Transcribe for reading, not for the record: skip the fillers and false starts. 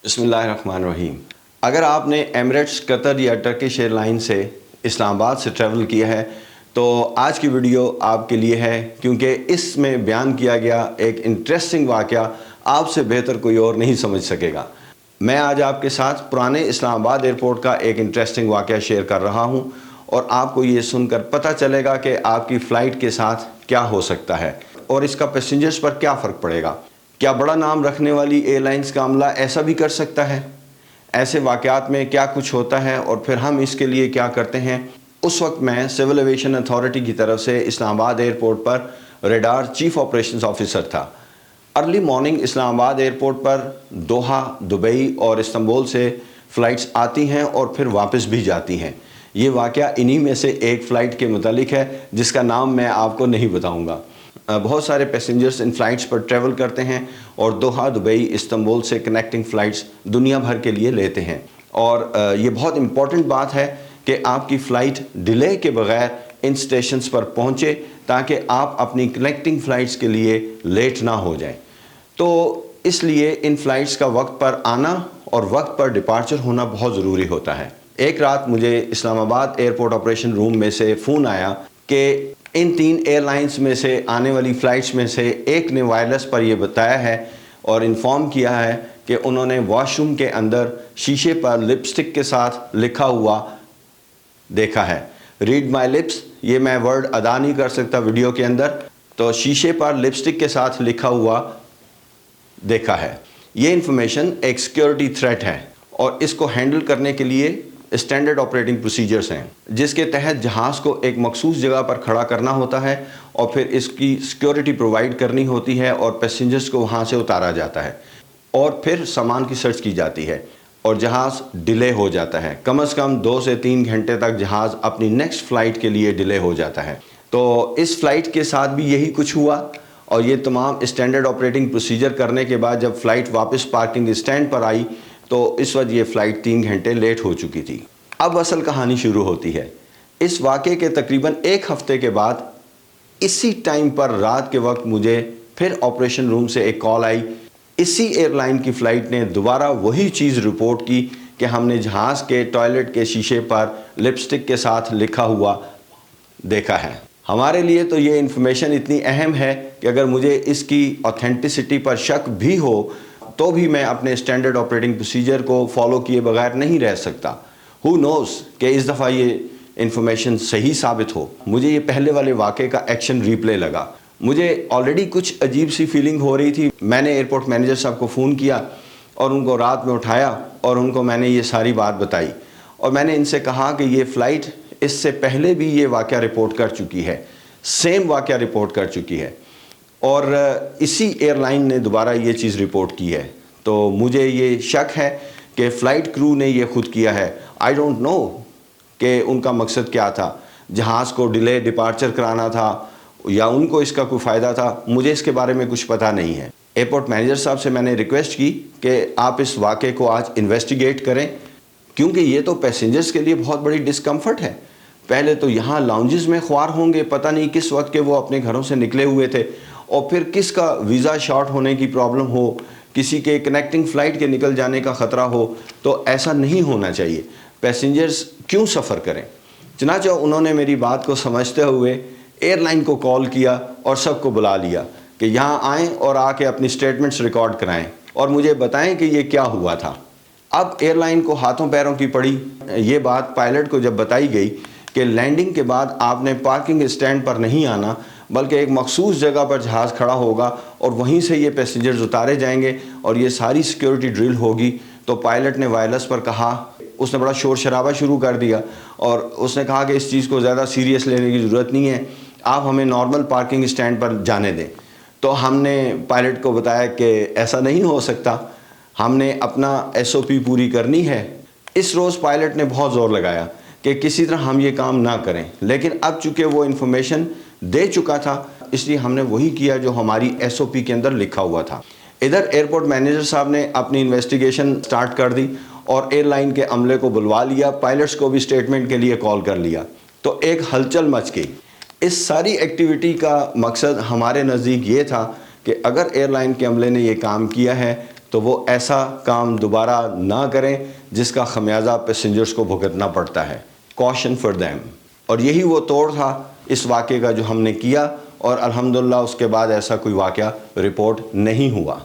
बिस्मिल्लाहिर्रहमानिर्रहीम। अगर आपने एमिरेट्स, कतर या टर्किश एयरलाइन से इस्लामाबाद से ट्रैवल किया है तो आज की वीडियो आपके लिए है, क्योंकि इसमें बयान किया गया एक इंटरेस्टिंग वाक़या आपसे बेहतर कोई और नहीं समझ सकेगा। मैं आज आपके साथ पुराने इस्लामाबाद एयरपोर्ट का एक इंटरेस्टिंग वाक़या शेयर कर रहा हूं और आपको ये सुनकर पता चलेगा कि आपकी फ़्लाइट के साथ क्या हो सकता है और इसका पैसेंजर्स पर क्या फ़र्क पड़ेगा। क्या बड़ा नाम रखने वाली एयरलाइंस का अमला ऐसा भी कर सकता है? ऐसे वाक़यात में क्या कुछ होता है और फिर हम इसके लिए क्या करते हैं? उस वक्त मैं सिविल एविएशन अथॉरिटी की तरफ से इस्लामाबाद एयरपोर्ट पर रेडार चीफ ऑपरेशंस ऑफिसर था। अर्ली मॉर्निंग इस्लामाबाद एयरपोर्ट पर दोहा, दुबई और इस्तांबुल से फ़्लाइट्स आती हैं और फिर वापस भी जाती हैं। ये वाक़या इन्हीं में से एक फ़्लाइट के मुतालिक है जिसका नाम मैं आपको नहीं बताऊँगा। बहुत सारे पैसेंजर्स इन फ़्लाइट्स पर ट्रैवल करते हैं और दोहा, दुबई, इस्तांबुल से कनेक्टिंग फ़्लाइट्स दुनिया भर के लिए लेते हैं। और ये बहुत इम्पॉर्टेंट बात है कि आपकी फ़्लाइट डिले के बग़ैर इन स्टेशंस पर पहुँचे ताकि आप अपनी कनेक्टिंग फ़्लाइट्स के लिए लेट ना हो जाएं। तो इसलिए इन फ़्लाइट्स का वक्त पर आना और वक्त पर डिपार्चर होना बहुत ज़रूरी होता है। एक रात मुझे इस्लामाबाद एयरपोर्ट ऑपरेशन रूम में से फ़ोन आया कि इन 3 एयरलाइंस में से आने वाली फ़्लाइट्स में से एक ने वायरलेस पर यह बताया है और इन्फॉर्म किया है कि उन्होंने वॉशरूम के अंदर शीशे पर लिपस्टिक के साथ लिखा हुआ देखा है। रीड माई लिप्स, ये मैं वर्ड अदा नहीं कर सकता वीडियो के अंदर, तो शीशे पर लिपस्टिक के साथ लिखा हुआ देखा है। ये इन्फॉर्मेशन एक सिक्योरिटी थ्रेट है और इसको हैंडल करने के लिए स्टैंडर्ड ऑपरेटिंग प्रोसीजर्स हैं, जिसके तहत जहाज़ को एक मखसूस जगह पर खड़ा करना होता है और फिर इसकी सिक्योरिटी प्रोवाइड करनी होती है और पैसेंजर्स को वहाँ से उतारा जाता है और फिर सामान की सर्च की जाती है और जहाज़ डिले हो जाता है। कम से कम 2 से 3 घंटे तक जहाज़ अपनी नेक्स्ट फ़्लाइट के लिए डिले हो जाता है। तो इस फ़्लाइट के साथ भी यही कुछ हुआ और ये तमाम स्टैंडर्ड ऑपरेटिंग प्रोसीजर करने के बाद जब फ़्लाइट वापस पार्किंग स्टैंड पर आई तो इस वक्त ये फ़्लाइट 3 घंटे लेट हो चुकी थी। अब असल कहानी शुरू होती है। इस वाक़े के तकरीबन 1 हफ़्ते के बाद इसी टाइम पर रात के वक्त मुझे फिर ऑपरेशन रूम से एक कॉल आई। इसी एयरलाइन की फ़्लाइट ने दोबारा वही चीज़ रिपोर्ट की कि हमने जहाज़ के टॉयलेट के शीशे पर लिपस्टिक के साथ लिखा हुआ देखा है। हमारे लिए तो ये इन्फॉर्मेशन इतनी अहम है कि अगर मुझे इसकी ऑथेंटिसिटी पर शक भी हो तो भी मैं अपने स्टैंडर्ड ऑपरेटिंग प्रोसीजर को फॉलो किए बगैर नहीं रह सकता। हु नोज़ कि इस दफ़ा ये इन्फॉर्मेशन सही साबित हो। मुझे ये पहले वाले वाक़े का एक्शन रिप्ले लगा। मुझे ऑलरेडी कुछ अजीब सी फीलिंग हो रही थी। मैंने एयरपोर्ट मैनेजर साहब को फ़ोन किया और उनको रात में उठाया और उनको मैंने ये सारी बात बताई और मैंने इनसे कहा कि ये फ़्लाइट इससे पहले भी ये वाक़या रिपोर्ट कर चुकी है, सेम वाक़या रिपोर्ट कर चुकी है और इसी एयरलाइन ने दोबारा ये चीज़ रिपोर्ट की है। तो मुझे ये शक है कि फ़्लाइट क्रू ने ये खुद किया है। आई डोंट नो कि उनका मकसद क्या था, जहाज़ को डिले डिपार्चर कराना था या उनको इसका कोई फ़ायदा था, मुझे इसके बारे में कुछ पता नहीं है। एयरपोर्ट मैनेजर साहब से मैंने रिक्वेस्ट की कि आप इस वाक़े को आज इन्वेस्टिगेट करें, क्योंकि ये तो पैसेंजर्स के लिए बहुत बड़ी डिस्कम्फ़र्ट है। पहले तो यहाँ लाउंजेस में ख्वार होंगे, पता नहीं किस वक्त के वो अपने घरों से निकले हुए थे, और फिर किसका वीज़ा शॉर्ट होने की प्रॉब्लम हो, किसी के कनेक्टिंग फ़्लाइट के निकल जाने का ख़तरा हो, तो ऐसा नहीं होना चाहिए। पैसेंजर्स क्यों सफ़र करें। चनाचा उन्होंने मेरी बात को समझते हुए एयरलाइन को कॉल किया और सबको बुला लिया कि यहाँ आएँ और आके अपनी स्टेटमेंट्स रिकॉर्ड कराएँ और मुझे बताएं कि ये क्या हुआ था। अब एयरलाइन को हाथों पैरों की पड़ी ये बात पायलट को जब बताई गई कि लैंडिंग के बाद आपने पार्किंग स्टैंड पर नहीं आना, बल्कि एक मखसूस जगह पर जहाज़ खड़ा होगा और वहीं से ये पैसेंजर्स उतारे जाएंगे और ये सारी सिक्योरिटी ड्रिल होगी। तो पायलट ने वायरलेस पर कहा, उसने बड़ा शोर शराबा शुरू कर दिया और उसने कहा कि इस चीज़ को ज़्यादा सीरियस लेने की ज़रूरत नहीं है, आप हमें नॉर्मल पार्किंग स्टैंड पर जाने दें। तो हमने पायलट को बताया कि ऐसा नहीं हो सकता, हमने अपना SOP पूरी करनी है। इस रोज़ पायलट ने बहुत ज़ोर लगाया कि किसी तरह हम ये काम ना करें, लेकिन अब चूँकि वो इन्फॉर्मेशन दे चुका था इसलिए हमने वही किया जो हमारी SOP के अंदर लिखा हुआ था। इधर एयरपोर्ट मैनेजर साहब ने अपनी इन्वेस्टिगेशन स्टार्ट कर दी और एयरलाइन के अमले को बुलवा लिया, पायलट्स को भी स्टेटमेंट के लिए कॉल कर लिया। तो एक हलचल मच गई। इस सारी एक्टिविटी का मकसद हमारे नज़दीक ये था कि अगर एयरलाइन के अमले ने ये काम किया है تو وہ ایسا کام دوبارہ نہ کریں جس کا خمیازہ پیسنجرز کو بھگتنا پڑتا ہے. کوشن فار دیم. اور یہی وہ توڑ تھا اس واقعے کا جو ہم نے کیا، اور الحمدللہ اس کے بعد ایسا کوئی واقعہ رپورٹ نہیں ہوا.